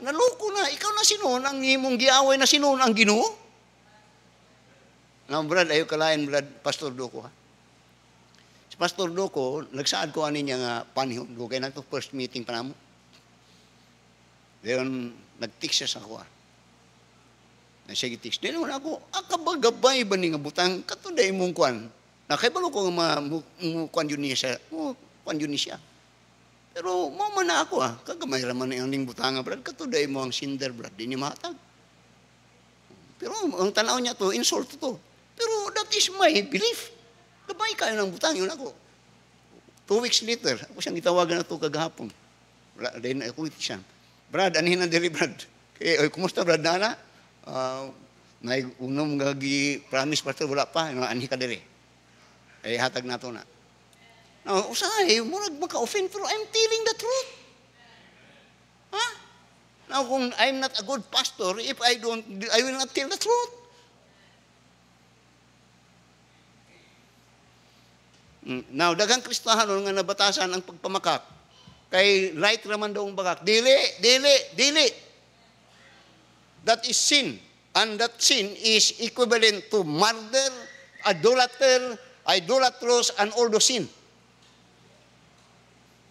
naloko na, ikaw na sinuon ang imong giaway na sinuon ang Ginoo. Now, brad, ayo kalain, brad, Pastor Doko, ha? Si Pastor Doko, nagsaad ko ani niya nga panihon, kaya na ito first meeting pa namo. Dayon, nag-text siya sa ako, ha? Na siya gi-text. Dayon ako, akabagabay ba ni nga butang, katuday mong kwan. Nakaibalo ko nga kwan yun niya siya. Pero mama na ako kagamay raman na yung butanga, brad. Katuday mo ang sinder, brad. Di ni matag. Pero ang tanaw niya to, insult to. Pero that is my belief. Gabay kayo ng butang. Yun ako. 2 weeks later, ako siyang itawagan na to kagahapon. Dahil na ako siya. Brad, anihin na dili, brad. Kaya, kumusta, brad, nana? Unong gagi-promise, pastor, wala pa. Anihin ka dili. Eh, hatag na to na. Now, usahay, murag maka-offend, pero I'm telling the truth. Ha? Now, kung I'm not a good pastor, if I will not tell the truth. Now, daghang Kristohan nga nabatasan ang pagpamakak. Kay right raman daw ang bagak. Dili. That is sin. And that sin is equivalent to murder, idolaters, and all those sin.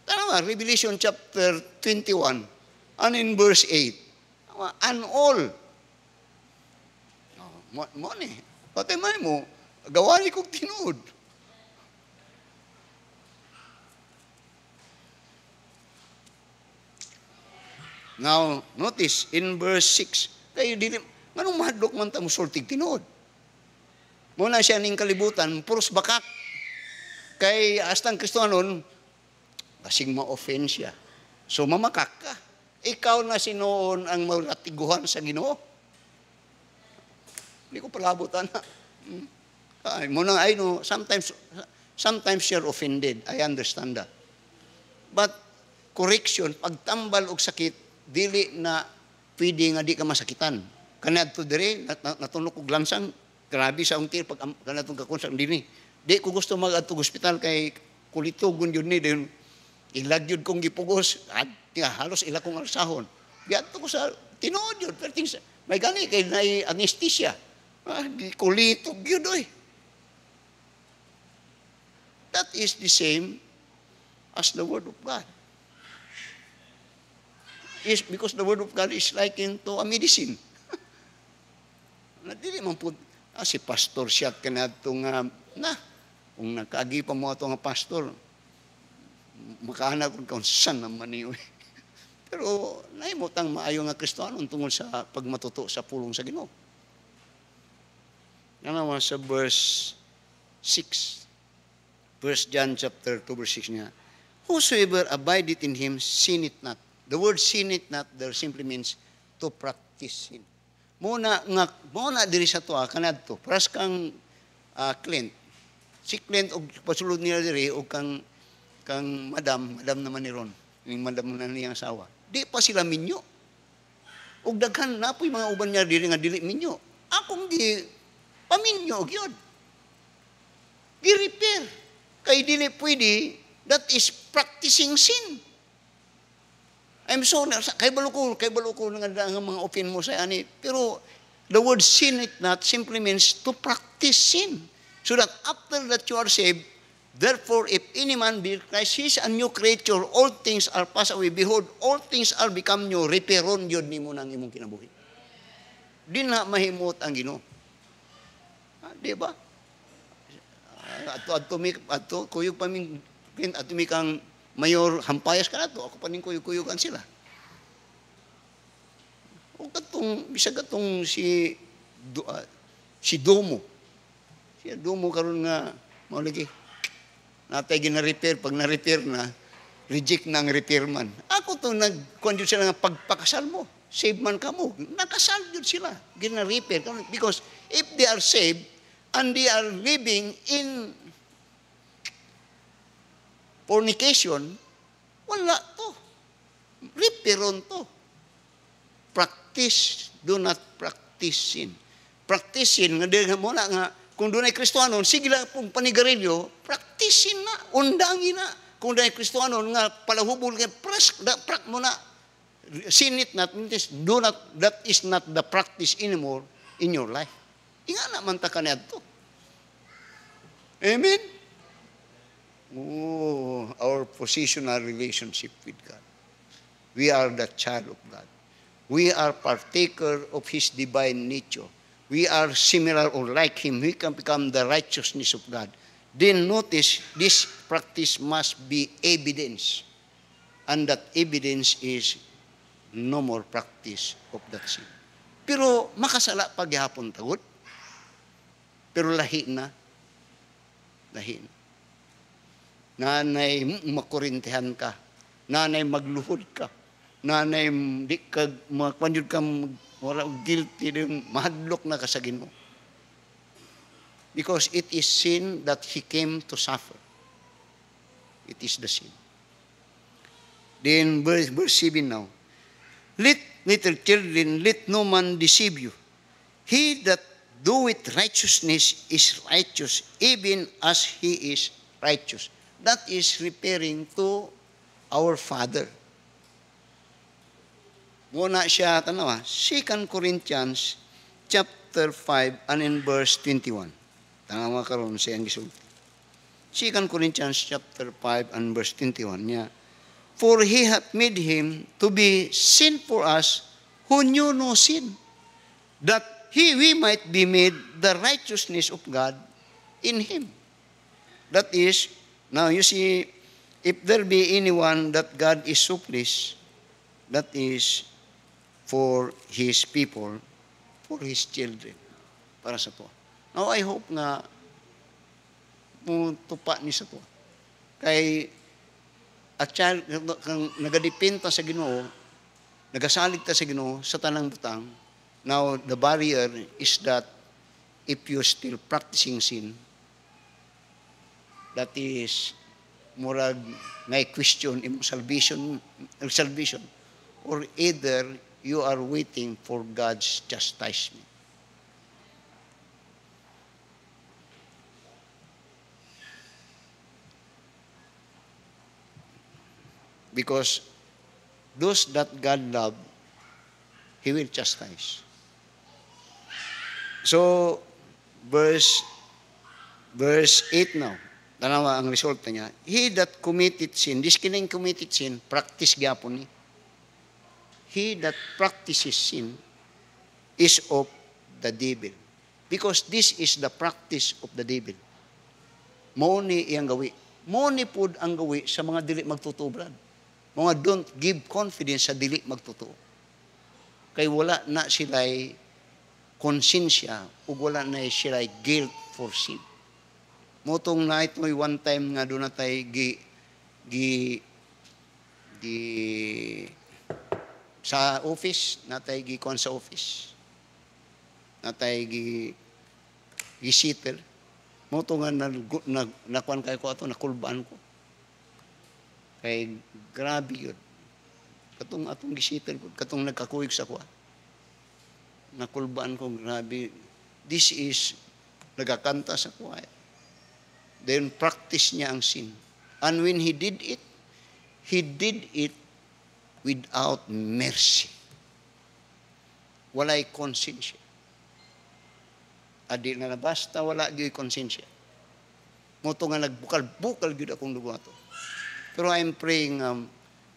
Tama, Revelation chapter 21 And in verse 8, and all. Mo ni, patay mo, gawari kong tinuod. Now, notice, in verse 6, kayo dili, anong mahadlok man ta mo sultig tinuod? Muna siya ning kalibutan, puros bakak. Kay astang Kristohanon, kasing ma-offend siya. So mamakak ka. Ikaw na sinoon ang maratiguhan sa Ginoo. Hindi ko palabutan na. Muna, I know, sometimes you're offended. I understand that. But correction, pagtambal og sakit, dili na pwede nga di ka masakitan. Kanadto dire, natulog og lansang, grabe sa ungtir pag kanatong kakunsang dini. Di ko gusto mag-adto hospital kay kulitugon yun ni din. Ilagyod kong gipugos at halos ila kong alsahon. Giadto ko sa tinuod yun. Pero may gani kay na anesthesia. Di kulitog yun oy. That is the same as the Word of God. Is because the Word of God is likened to a medicine. Dili man po, si pastor siya kanadto nga kung nakaagi pa mo ato nga pastor, makahanap kung saan naman niyo. Pero naimutang maayo nga Kristohanon tungkol sa pagmatuto sa pulong sa Ginoo. Yan naman sa verse 6. Verse John chapter 2 verse 6 niya. Whosoever abideth in him sinneth not. The word sinneth not there simply means to practice sin. Muna diri sa to kanadto paras kang Clint. Si Clint og pasulod niya diri og kang madam naman ni Ron. Yung madam na niyang asawa. Di pa sila minyo. Og daghan na po'y mga uban niya diri nga dili minyo. Akong di paminyo og yun. Gi-repair. Kay dili pwede, that is practicing sin. I'm sorry, kay baluko nga mga opinion mo sa ani. Pero the word sin it not simply means to practice sin. So that after that you are saved, therefore if any man be Christ, he is a new creature, all things are passed away. Behold, all things are become new. Repairon yun ni mo ng imong kinabuhi. Di na mahimot ang Ginoo. Di ba? Ato kuyog pa min ato mi kang mayor hampayas ka nato, ako pa ning kuyog-kuyugan sila. O katong bisag katong si Domo. Siya Domo karon nga mao lagi. Natay gina-repair, pag na-repair na, reject na ang repairman. Ako to nag-conjure sila nga pagpakasal mo. Save man ka mo. Nakasal yun sila. Gina-repair. Because if they are saved, and they are living in fornication, wala to. Repairon to. Practice, do not practice sin. Practice sin, nga muna nga, kung doon ay Kristohanon, sige lang pong panigarilyo, practicein na, undangin na. Kung doon ay Kristohanon, nga palahubol, prak mo na, sin it not, that is not the practice anymore in your life. Inga naman ta kanad to. Amen? Oh, our positional relationship with God. We are the child of God. We are partaker of His divine nature. We are similar or like Him. We can become the righteousness of God. Then notice, this practice must be evidence. And that evidence is no more practice of that sin. Pero makasala paghihapon tagod. Pero lahi na. Lahi na. Nanay makurintihan ka. Nanay magluhod ka. Nanay di ka makwanjud ka wala guilty din mahadlok na kasagin mo. Because it is sin that He came to suffer. It is the sin. Then verse 7 now. Little children, let no man deceive you. He that doeth righteousness is righteous, even as he is righteous. That is referring to our Father. Muna siya, tanawa, 2 Corinthians chapter 5 and in verse 21. Tanawa karon siya ang gisulti. 2 Corinthians chapter 5 and verse 21 niya. For he hath made him to be sin for us who knew no sin, that we might be made the righteousness of God in him. That is, now you see, if there be anyone that God is so pleased, that is for His people, for His children, para sa to. Now I hope nga mo tupa ni sa to. Kay at child, kang nagadipinta sa Ginoo, nagasalig ta sa Ginoo sa tanang butang. Now, the barrier is that if you're still practicing sin, that is murag may question in salvation, or either you are waiting for God's chastisement. Because those that God love, He will chastise. So, verse 8 now, tanawa ang resulta niya. He that committed sin, this kining committed sin, practice gyapon ni. He that practices sin is of the devil. Because this is the practice of the devil. Mao ni iyang gawi. Mao ni pud ang gawi sa mga dili magtutubrad. Mga don't give confidence sa dili magtotoo. Kay wala na sila'y konsensya o wala na sila'y guilt for sin. Motong na ito'y one time nga doon na tayo sa office, na tayo gikuan sa office. Na tayo gisitter. Motong nga nakuan kayo ko ato, nakulbaan ko. Kay grabe yun. Atong gisitter ko, katong nagkakuig sa kuha. Nakulbaan ko, grabe. This is, nagakanta sa kuha. Then practice niya ang sin. And when he did it without mercy. Wala'y konsensya. Adi na basta wala gyud konsensya. Moto nga nagbukal-bukal gyud akong dugo ato. Pero I'm praying,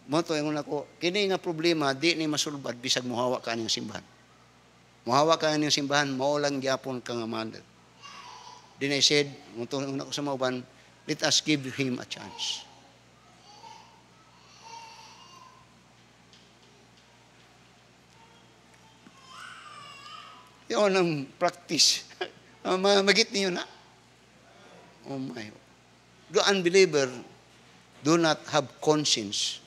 moto yung ako, kini nga problema, di ni masulbad, bisag muhawa ka niyang simbahan. Muhawa ka niyang simbahan, maulang gyapon ka nga mandal. Then I said, moto yung ako sa mauban, let us give him a chance. Yun ang practice. Magit niyo na. Oh my. The unbeliever do not have conscience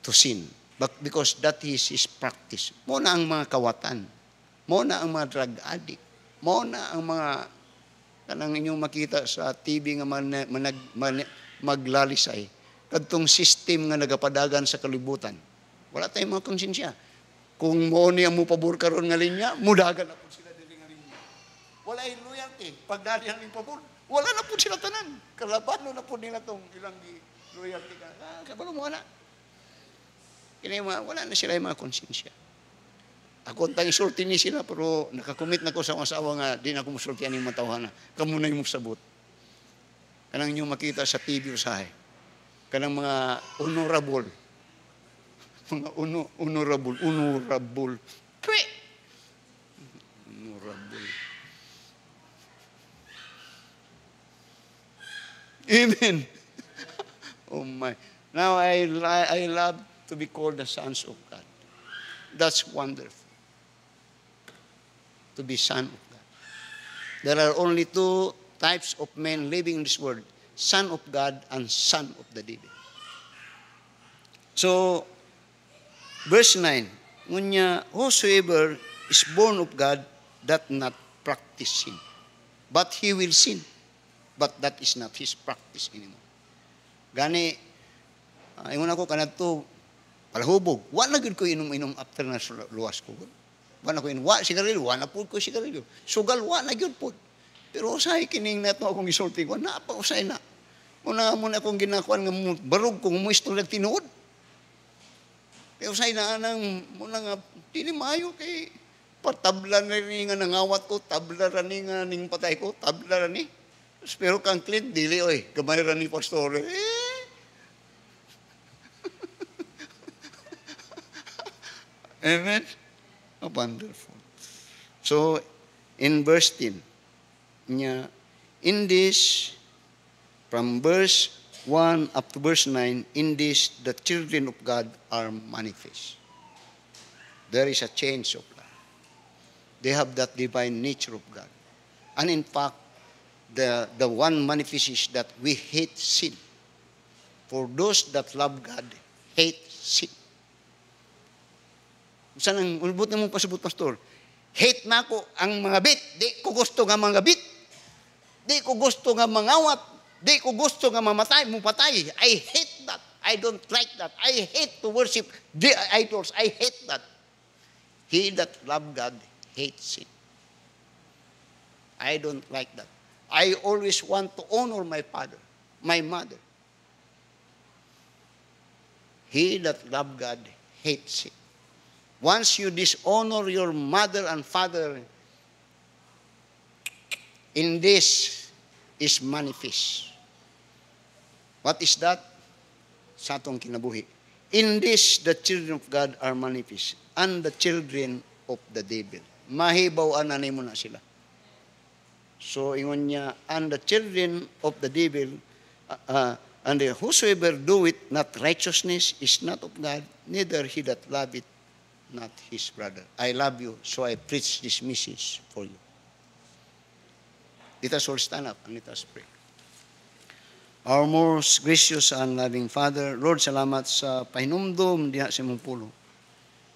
to sin. But because that is his practice. Mo na ang mga kawatan. Mo na ang mga drug addict. Mo na ang mga kanang inyong makita sa TV nga maglalisay. Kadtong system nga nagapadagan sa kalibutan. Wala tayong mga konsensya. Kung mo niya mo pabor karon nga linya, mudagan na po sila dili nga linya. Wala yung loyalty. Pagdali ang pabor, wala na po sila tanan. Kalabano na po nila tong ilang loyalty ka. Kabalo mo na. Wala na sila yung mga konsensya. Ako tang isulti ni sila, pero nakakumit na ko sa asawa nga, di na ko musultihan yung matawhana. Kamu na yung musabot. Kanang inyong makita sa TV usahay. Kanang mga honorable. Mga honorable. Pwe! Honorable. Amen. Oh my. Now I love to be called the sons of God. That's wonderful. To be son of God. There are only two types of men living in this world. Son of God and son of the devil. So, verse 9, ngunya, whosoever is born of God doth not practice sin. But he will sin. But that is not his practice anymore. Gani, ingon ako kanadto, palahubog. Wa na gud ko inom-inom after na luwas ko. Wa na ko wa sigarilyo, wa na pud ko sigarilyo. Sugal wa na gyud pud. Pero usay kining nato akong gisulti ko, na pa usay na. Muna akong ginakuan nga barog ko muisto lang tinuod. Kaya usay na anang muna nga dili maayo kay patabla na ni nga nangawat ko, tabla ra ni nga ning patay ko, tabla ra ni. Pero kang clean dili oy, gamay ra ni pastor. Amen? Oh, wonderful. So, in verse 10, niya, in this, from verse 1 up to verse 9, in this, the children of God are manifest. There is a change of life. They have that divine nature of God. And in fact, the one manifest is that we hate sin. For those that love God, hate sin. Saan ang ulbot na mong pasabot, Pastor? Hate na ko ang mga bit. Di ko gusto nga mga bit. Di ko gusto nga mangawat. Di ko gusto nga mamatay, mupatay. I hate that. I don't like that. I hate to worship the idols. I hate that. He that love God hates sin. I don't like that. I always want to honor my father, my mother. He that love God hates sin. Once you dishonor your mother and father, in this is manifest. What is that? Sa atong kinabuhi. In this, the children of God are manifest, and the children of the devil. Mahibaw-an na nimo na sila. So, ingon niya, and the children of the devil, and whosoever doeth not righteousness is not of God, neither he that loveth not his brother. I love you, so I preach this message for you. Let us all stand up and let us pray. Our most gracious and loving Father, Lord, salamat sa pahinumdum diha sa imong pulo.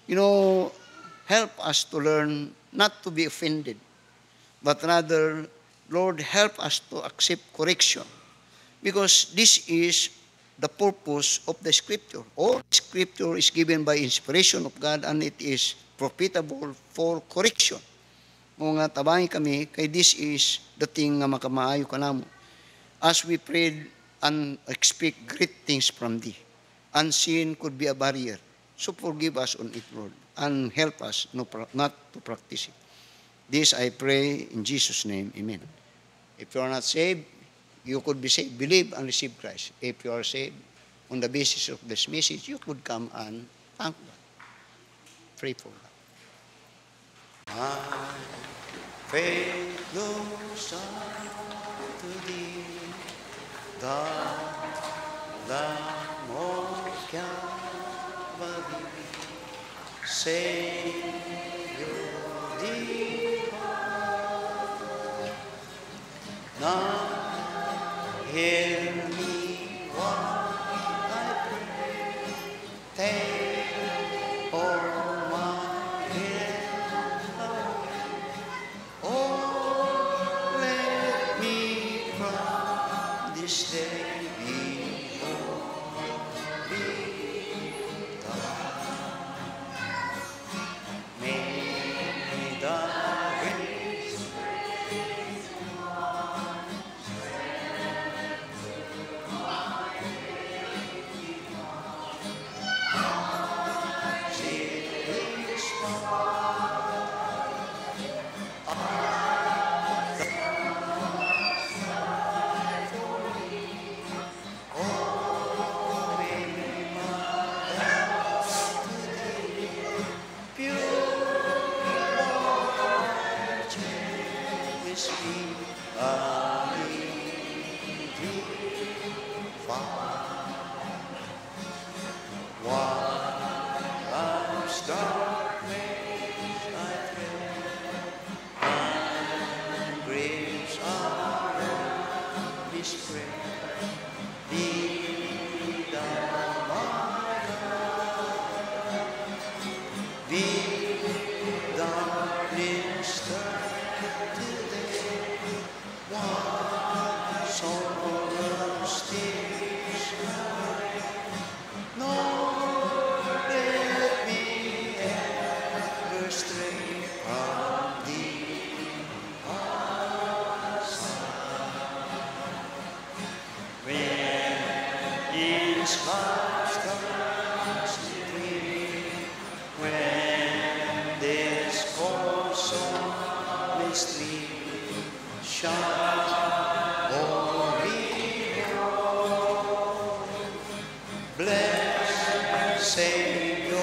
You know, help us to learn not to be offended, but rather, Lord, help us to accept correction. Because this is the purpose of the Scripture. All Scripture is given by inspiration of God and it is profitable for correction. Mga tabangi kami, kay this is the thing nga makamaayo ka namo. As we prayed and expect great things from Thee, and sin could be a barrier. So forgive us on it, Lord, and help us not to practice it. This I pray in Jesus' name, amen. If you are not saved, you could be saved. Believe and receive Christ. If you are saved, on the basis of this message, you could come and thank God. Pray for God. My faith goes on to Thee, God, Lamb of Calvary, Savior divine. Now hear me while I pray. Take all my care away. Oh, let me from this day be holy God. May the grace Bless Savior,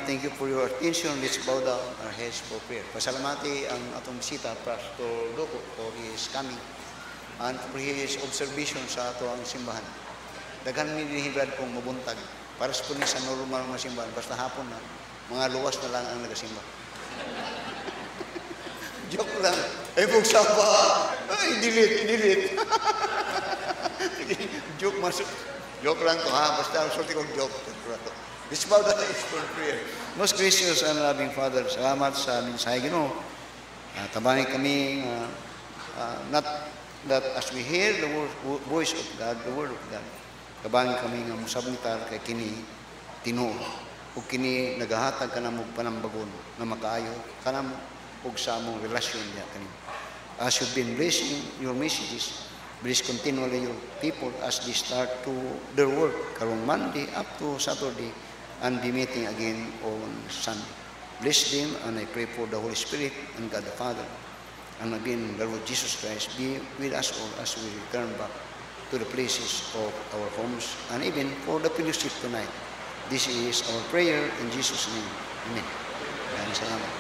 thank you for your attention. Let's bow down our heads for prayer. Pasalamati ang atong bisita, Pastor Doko, for his coming and for his observation sa ato ang simbahan. Daghan mi dinihibad kong mabuntag. Para sa punin sa normal mga simbahan, basta hapon na, mga luwas na lang ang nagasimba. Joke lang. Ay, pagsapa. Ay, delete. Joke masuk. Joke lang to ha. Basta sorti kong joke. Let's bow down for prayer. Most gracious and loving Father, salamat sa mensahe Ginoo. Tabangin kami, not that as we hear the voice of God, the word of God, tabangin kami nga musabnitar kay kini Tinoo. Ug kini nagahatag kanamo panambagon na makaayo kanamo ug sa among relasyon niya kanimo. As you've been blessing your messages, bless continually your people as they start to their work karong Monday up to Saturday and be meeting again on Sunday. Bless them, and I pray for the Holy Spirit and God the Father. And again, the Lord Jesus Christ, be with us all as we return back to the places of our homes, and even for the fellowship tonight. This is our prayer in Jesus' name. Amen. Salamat.